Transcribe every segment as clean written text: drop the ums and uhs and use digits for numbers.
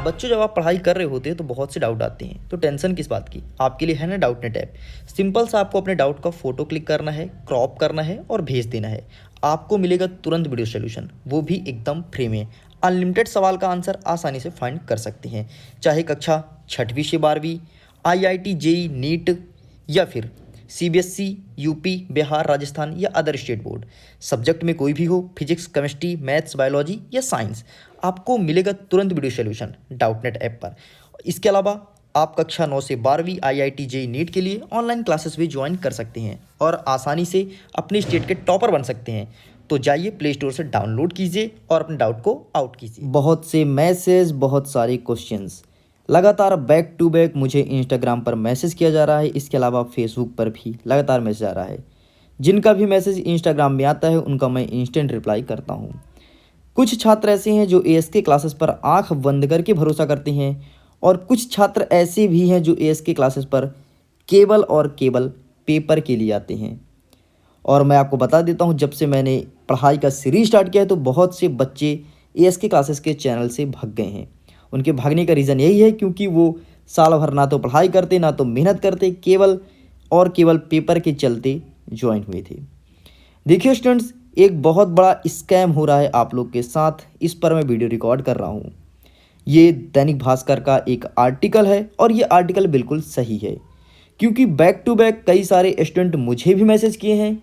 बच्चों जब आप पढ़ाई कर रहे होते हैं तो बहुत से डाउट आते हैं, तो टेंशन किस बात की। आपके लिए है ना डाउट नेट ऐप। सिंपल सा आपको अपने डाउट का फोटो क्लिक करना है, क्रॉप करना है और भेज देना है। आपको मिलेगा तुरंत वीडियो सोल्यूशन, वो भी एकदम फ्री में। अनलिमिटेड सवाल का आंसर आसानी से फाइंड कर सकते हैं, चाहे कक्षा 6वीं से 12वीं, IIT जेई नीट या फिर CBSE, यूपी, बिहार, राजस्थान या अदर स्टेट बोर्ड। सब्जेक्ट में कोई भी हो, फिजिक्स, केमिस्ट्री, मैथ्स, बायोलॉजी या साइंस, आपको मिलेगा तुरंत video solution doubt net app पर। इसके अलावा आप कक्षा 9 से 12वीं IIT जेई नीट के लिए ऑनलाइन क्लासेस भी ज्वाइन कर सकते हैं और आसानी से अपने स्टेट के टॉपर बन सकते हैं। तो जाइए प्ले स्टोर से डाउनलोड कीजिए और अपने डाउट को आउट कीजिए। बहुत से मैसेज, बहुत सारे क्वेश्चंस, लगातार बैक टू बैक मुझे इंस्टाग्राम पर मैसेज किया जा रहा है। इसके अलावा फेसबुक पर भी लगातार मैसेज आ रहा है। जिनका भी मैसेज इंस्टाग्राम में आता है उनका मैं इंस्टेंट रिप्लाई करता हूँ। कुछ छात्र ऐसे हैं जो ASK क्लासेस पर आंख बंद करके भरोसा करते हैं और कुछ छात्र ऐसे भी हैं जो ASK क्लासेस पर केवल और केवल पेपर के लिए आते हैं। और मैं आपको बता देता हूँ, जब से मैंने पढ़ाई का सीरीज स्टार्ट किया है तो बहुत से बच्चे ASK क्लासेस के चैनल से भाग गए हैं। उनके भागने का रीज़न यही है क्योंकि वो साल भर ना तो पढ़ाई करते ना तो मेहनत करते, केवल और केवल पेपर के चलते ज्वाइन हुए थे। देखिए स्टूडेंट्स, एक बहुत बड़ा स्कैम हो रहा है आप लोग के साथ, इस पर मैं वीडियो रिकॉर्ड कर रहा हूँ। ये दैनिक भास्कर का एक आर्टिकल है और ये आर्टिकल बिल्कुल सही है, क्योंकि बैक टू बैक कई सारे स्टूडेंट मुझे भी मैसेज किए हैं,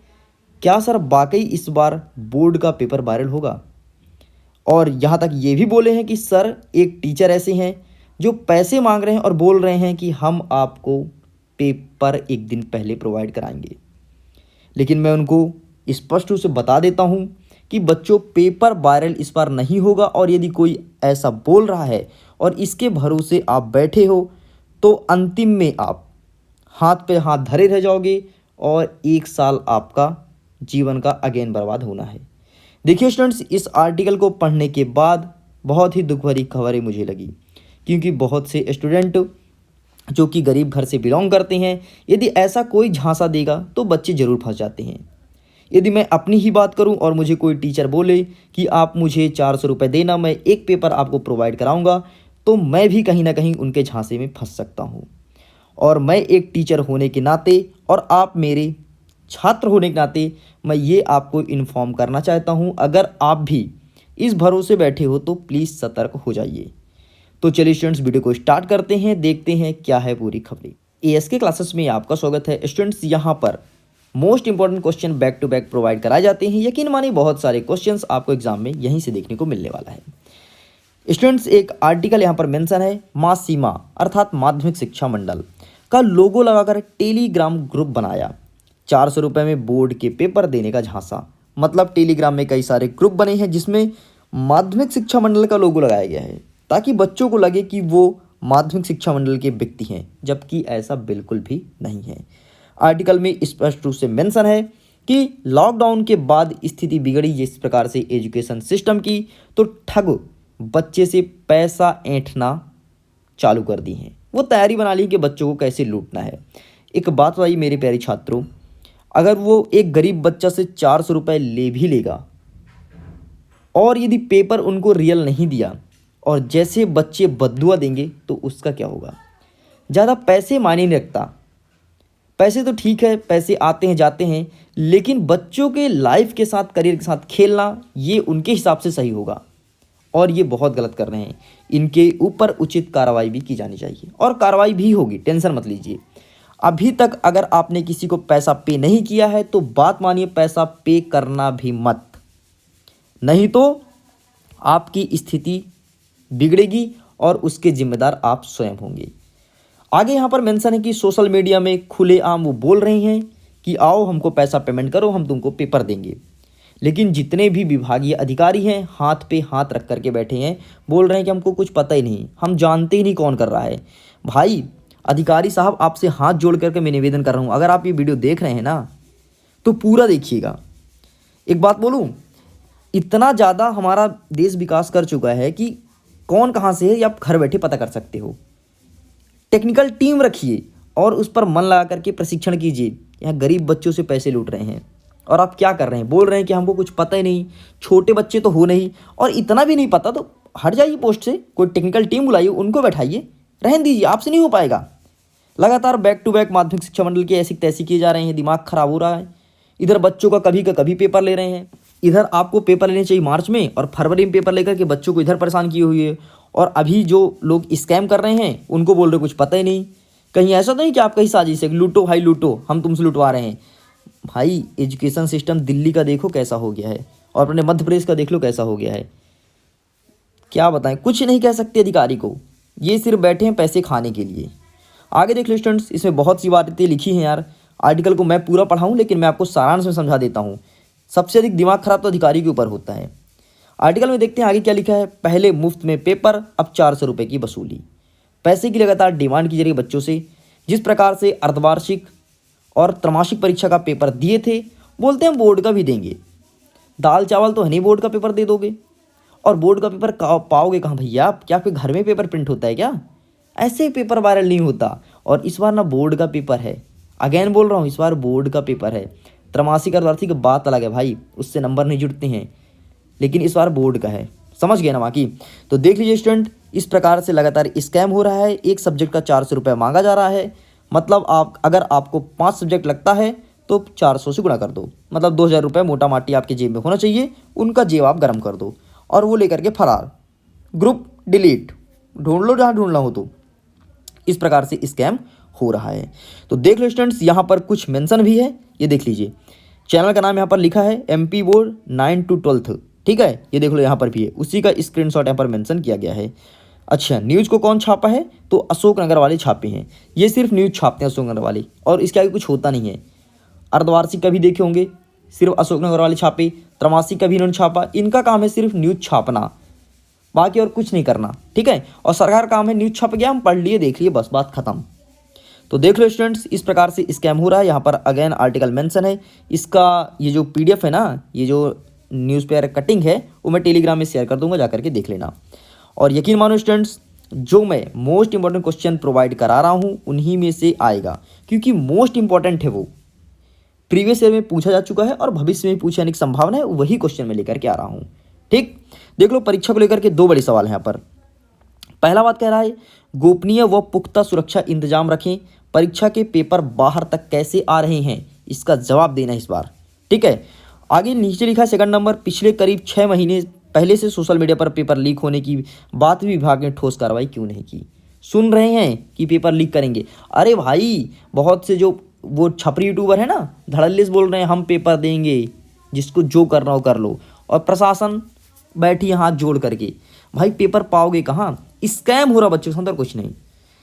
क्या सर वाकई इस बार बोर्ड का पेपर वायरल होगा। और यहाँ तक ये भी बोले हैं कि सर एक टीचर ऐसे हैं जो पैसे मांग रहे हैं और बोल रहे हैं कि हम आपको पेपर एक दिन पहले प्रोवाइड कराएंगे। लेकिन मैं उनको स्पष्ट रूप से बता देता हूँ कि बच्चों, पेपर वायरल इस बार नहीं होगा। और यदि कोई ऐसा बोल रहा है और इसके भरोसे आप बैठे हो तो अंतिम में आप हाथ पे हाथ धरे रह जाओगे और 1 साल आपका जीवन का अगेन बर्बाद होना है। देखिए स्टूडेंट्स, इस आर्टिकल को पढ़ने के बाद बहुत ही दुख भरी खबरें मुझे लगी, क्योंकि बहुत से स्टूडेंट जो कि गरीब घर से बिलोंग करते हैं, यदि ऐसा कोई झांसा देगा तो बच्चे ज़रूर फंस जाते हैं। यदि मैं अपनी ही बात करूं और मुझे कोई टीचर बोले कि आप मुझे 400 रुपये देना, मैं एक पेपर आपको प्रोवाइड कराऊंगा, तो मैं भी कहीं ना कहीं उनके झांसे में फंस सकता हूं। और मैं एक टीचर होने के नाते और आप मेरे छात्र होने के नाते मैं ये आपको इन्फॉर्म करना चाहता हूँ, अगर आप भी इस भरोसे बैठे हो तो प्लीज़ सतर्क हो जाइए। तो चलिए स्टूडेंट्स, वीडियो को स्टार्ट करते हैं, देखते हैं क्या है पूरी खबरें। ASK क्लासेस में आपका स्वागत है। स्टूडेंट्स, यहाँ पर most important question back to back provide कराए जाते हैं। यकीन मानिए बहुत सारे क्वेश्चंस आपको एग्जाम में यहीं से देखने को मिलने वाला है। स्टूडेंट्स, एक आर्टिकल यहाँ पर मेंशन है, माँ सीमा अर्थात माध्यमिक शिक्षा मंडल का लोगो लगाकर टेलीग्राम ग्रुप बनाया, 400 रुपये में बोर्ड के पेपर देने का झांसा। मतलब टेलीग्राम में कई सारे ग्रुप बने हैं जिसमें माध्यमिक शिक्षा मंडल का लोगो लगाया गया है, ताकि बच्चों को लगे कि वो माध्यमिक शिक्षा मंडल के व्यक्ति हैं, जबकि ऐसा बिल्कुल भी नहीं है। आर्टिकल में स्पष्ट रूप से मेंशन है कि लॉकडाउन के बाद स्थिति बिगड़ी जिस प्रकार से एजुकेशन सिस्टम की, तो ठग बच्चे से पैसा ऐंठना चालू कर दी हैं। वो तैयारी बना ली कि बच्चों को कैसे लूटना है। एक बात बताइए मेरे प्यारे छात्रों, अगर वो एक गरीब बच्चा से 400 रुपये ले भी लेगा और यदि पेपर उनको रियल नहीं दिया और जैसे बच्चे बद्दुआ देंगे तो उसका क्या होगा। ज़्यादा पैसे मायने नहीं रखता, पैसे तो ठीक है, पैसे आते हैं जाते हैं, लेकिन बच्चों के लाइफ के साथ, करियर के साथ खेलना, ये उनके हिसाब से सही होगा और ये बहुत गलत कर रहे हैं। इनके ऊपर उचित कार्रवाई भी की जानी चाहिए और कार्रवाई भी होगी, टेंशन मत लीजिए। अभी तक अगर आपने किसी को पैसा पे नहीं किया है तो बात मानिए, पैसा पे करना भी मत, नहीं तो आपकी स्थिति बिगड़ेगी और उसके जिम्मेदार आप स्वयं होंगे। आगे यहाँ पर मेंशन है कि सोशल मीडिया में खुलेआम वो बोल रहे हैं कि आओ हमको पैसा पेमेंट करो, हम तुमको पेपर देंगे। लेकिन जितने भी विभागीय अधिकारी हैं हाथ पे हाथ रख करके बैठे हैं, बोल रहे हैं कि हमको कुछ पता ही नहीं, हम जानते ही नहीं कौन कर रहा है। भाई अधिकारी साहब, आपसे हाथ जोड़ करके मैं निवेदन कर रहा हूँ, अगर आप ये वीडियो देख रहे हैं ना तो पूरा देखिएगा। एक बात बोलूँ, इतना ज़्यादा हमारा देश विकास कर चुका है कि कौन कहाँ से है ये आप घर बैठे पता कर सकते हो। टेक्निकल टीम रखिए और उस पर मन लगा करके प्रशिक्षण कीजिए। यहाँ गरीब बच्चों से पैसे लूट रहे हैं और आप क्या कर रहे हैं, बोल रहे हैं कि हमको कुछ पता ही नहीं। छोटे बच्चे तो हो नहीं और इतना भी नहीं पता तो हट जाइए पोस्ट से, कोई टेक्निकल टीम बुलाइए, उनको बैठाइए, रहने दीजिए, आपसे नहीं हो पाएगा। लगातार बैक टू बैक माध्यमिक शिक्षा मंडल के ऐसी तैसी किए जा रहे हैं, दिमाग खराब हो रहा है। इधर बच्चों का कभी पेपर ले रहे हैं, इधर आपको पेपर लेने चाहिए मार्च में और फरवरी में पेपर लेकर के बच्चों को इधर परेशान किए हुए है। और अभी जो लोग स्कैम कर रहे हैं उनको बोल रहे कुछ पता ही नहीं। कहीं ऐसा नहीं कि आप कहीं साजिश है, लूटो भाई लूटो, हम तुमसे लुटवा रहे हैं। भाई एजुकेशन सिस्टम दिल्ली का देखो कैसा हो गया है और अपने मध्य प्रदेश का देख लो कैसा हो गया है। क्या बताएं, कुछ नहीं कह सकते अधिकारी को, ये सिर्फ बैठे हैं पैसे खाने के लिए। आगे देख लो स्टूडेंट्स, इसमें बहुत सी बातें लिखी हैं यार। आर्टिकल को मैं पूरा पढ़ाऊँ लेकिन मैं आपको सारांश में समझा देता हूँ। सबसे अधिक दिमाग खराब तो अधिकारी के ऊपर होता है। आर्टिकल में देखते हैं आगे क्या लिखा है। पहले मुफ्त में पेपर, अब 400 रुपये की वसूली। पैसे की लगातार डिमांड की जा रही है बच्चों से। जिस प्रकार से अर्धवार्षिक और त्रैमासिक परीक्षा का पेपर दिए थे, बोलते हैं बोर्ड का भी देंगे। दाल चावल तो है नहीं, बोर्ड का पेपर दे दोगे। और बोर्ड का पेपर पाओगे कहाँ भैया आप? क्या आपके घर में पेपर प्रिंट होता है क्या? ऐसे पेपर वायरल नहीं होता। और इस बार ना बोर्ड का पेपर है, अगेन बोल रहा हूँ, इस बार बोर्ड का पेपर है। त्रैमासिक अर्धवार्षिक की बात अलग है भाई, उससे नंबर नहीं जुड़ते हैं, लेकिन इस बार बोर्ड का है। समझ गए ना बाकी? तो देख लीजिए स्टूडेंट, इस प्रकार से लगातार स्कैम हो रहा है। एक सब्जेक्ट का 400 रुपये मांगा जा रहा है। मतलब अगर आपको 5 सब्जेक्ट लगता है तो 400 से गुणा कर दो, मतलब 2000 रुपये मोटा माटी आपके जेब में होना चाहिए। उनका जेब आप गर्म कर दो और वो लेकर के फरार, ग्रुप डिलीट, ढूंढ लो जहाँ ढूंढना हो। तो इस प्रकार से स्कैम हो रहा है। तो देख लो स्टूडेंट्स, यहाँ पर कुछ मेंशन भी है, ये देख लीजिए। चैनल का नाम यहाँ पर लिखा है MP बोर्ड 9 to 12, ठीक है, ये देख लो यहाँ पर भी है, उसी का स्क्रीनशॉट यहाँ पर मेंशन किया गया है। अच्छा, न्यूज़ को कौन छापा है? तो अशोकनगर वाले छापे हैं। ये सिर्फ न्यूज़ छापते हैं अशोकनगर वाले, और इसके आगे कुछ होता नहीं है। अर्धवार्षिक का भी देखे होंगे, सिर्फ अशोकनगर वाले छापे। त्रैमासिक का भी इन्होंने छापा। इनका काम है सिर्फ न्यूज़ छापना, बाकी और कुछ नहीं करना, ठीक है। और सरकार काम है न्यूज़ छप गया, हम पढ़ लिए देख लिए, बस बात खत्म। तो देख लो स्टूडेंट्स, इस प्रकार से स्कैम हो रहा है। यहाँ पर अगेन आर्टिकल मेंशन है। इसका ये जो PDF है ना, ये जो न्यूज़पेपर कटिंग है, वो मैं टेलीग्राम में शेयर कर दूंगा, जा करके देख लेना। और यकीन मानो स्टूडेंट्स, जो मैं मोस्ट इंपॉर्टेंट क्वेश्चन प्रोवाइड करा रहा हूँ उन्हीं में से आएगा, क्योंकि मोस्ट इंपॉर्टेंट है वो। प्रीवियस ईयर में पूछा जा चुका है और भविष्य में पूछने की संभावना है, वही क्वेश्चन मैं लेकर के आ रहा हूँ, ठीक। देख लो, परीक्षा को लेकर के 2 बड़े सवाल हैं यहाँ पर। पहला बात कह रहा है, गोपनीय व पुख्ता सुरक्षा इंतजाम रखें, परीक्षा के पेपर बाहर तक कैसे आ रहे हैं, इसका जवाब देना इस बार, ठीक है। आगे नीचे लिखा है सेकंड नंबर, पिछले करीब 6 महीने पहले से सोशल मीडिया पर पेपर लीक होने की बात भी विभाग ने ठोस कार्रवाई क्यों नहीं की। सुन रहे हैं कि पेपर लीक करेंगे। अरे भाई, बहुत से जो वो छपरी यूट्यूबर है ना, धड़ल्ले से बोल रहे हैं हम पेपर देंगे, जिसको जो करना हो कर लो, और प्रशासन बैठी हाथ जोड़ करके। भाई पेपर पाओगे कहाँ? स्कैम हो रहा बच्चों के साथ और कुछ नहीं।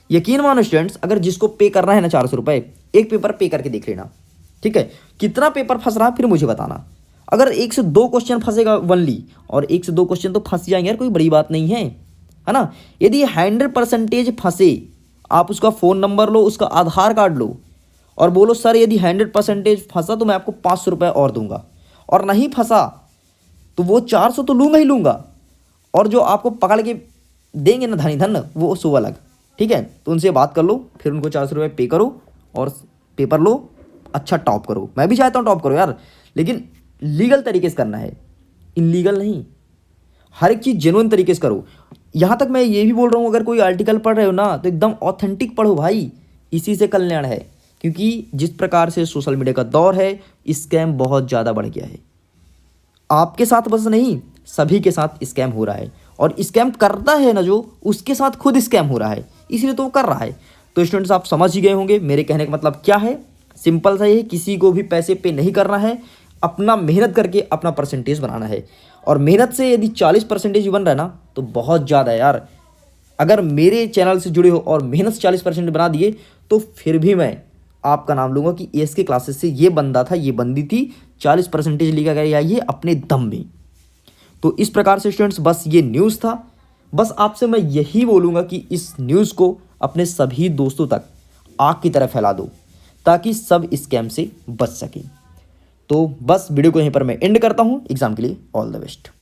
यकीन मानो स्टूडेंट्स, अगर जिसको पे करना है ना 400 रुपये, एक पेपर पे करके देख लेना, ठीक है। कितना पेपर फंस रहा है फिर मुझे बताना। अगर 1 से 2 क्वेश्चन फंसेगा वनली, और 1 से 2 क्वेश्चन तो फंस जाएंगे यार, कोई बड़ी बात नहीं है, है ना। यदि 100% फंसे, आप उसका फ़ोन नंबर लो, उसका आधार कार्ड लो और बोलो सर यदि 100% फंसा तो मैं आपको 500 रुपये और दूंगा, और नहीं फंसा तो वो 400 तो लूँगा ही लूँगा, और जो आपको पकड़ के देंगे ना धनी धन, वो सो अलग, ठीक है। तो उनसे बात कर लो, फिर उनको 400 रुपये पे करो और पेपर लो, अच्छा टॉप करो। मैं भी चाहता हूँ टॉप करो यार, लेकिन लीगल तरीके से करना है, इनलीगल नहीं। हर एक चीज़ जेन्युइन तरीके से करो। यहाँ तक मैं ये भी बोल रहा हूँ, अगर कोई आर्टिकल पढ़ रहे हो ना तो एकदम ऑथेंटिक पढ़ो भाई, इसी से कल्याण है। क्योंकि जिस प्रकार से सोशल मीडिया का दौर है, स्कैम बहुत ज़्यादा बढ़ गया है। आपके साथ बस नहीं, सभी के साथ स्कैम हो रहा है, और स्कैम करता है ना जो, उसके साथ खुद स्कैम हो रहा है, इसलिए तो वो कर रहा है। तो स्टूडेंट्स, आप समझ ही गए होंगे मेरे कहने का मतलब क्या है। सिंपल सा ये, किसी को भी पैसे पे नहीं करना है, अपना मेहनत करके अपना परसेंटेज बनाना है। और मेहनत से यदि 40% बन रहा है ना, तो बहुत ज़्यादा है यार। अगर मेरे चैनल से जुड़े हो और मेहनत से 40% बना दिए, तो फिर भी मैं आपका नाम लूँगा कि ASK क्लासेस से ये बंदा था, ये बंदी थी, 40% लेकर गए आइए अपने दम में। तो इस प्रकार से स्टूडेंट्स, बस ये न्यूज़ था। बस आपसे मैं यही बोलूँगा कि इस न्यूज़ को अपने सभी दोस्तों तक आग की तरह फैला दो, ताकि सब स्कैम से बच सकें। तो बस वीडियो को यहीं पर मैं एंड करता हूँ। एग्ज़ाम के लिए ऑल द बेस्ट।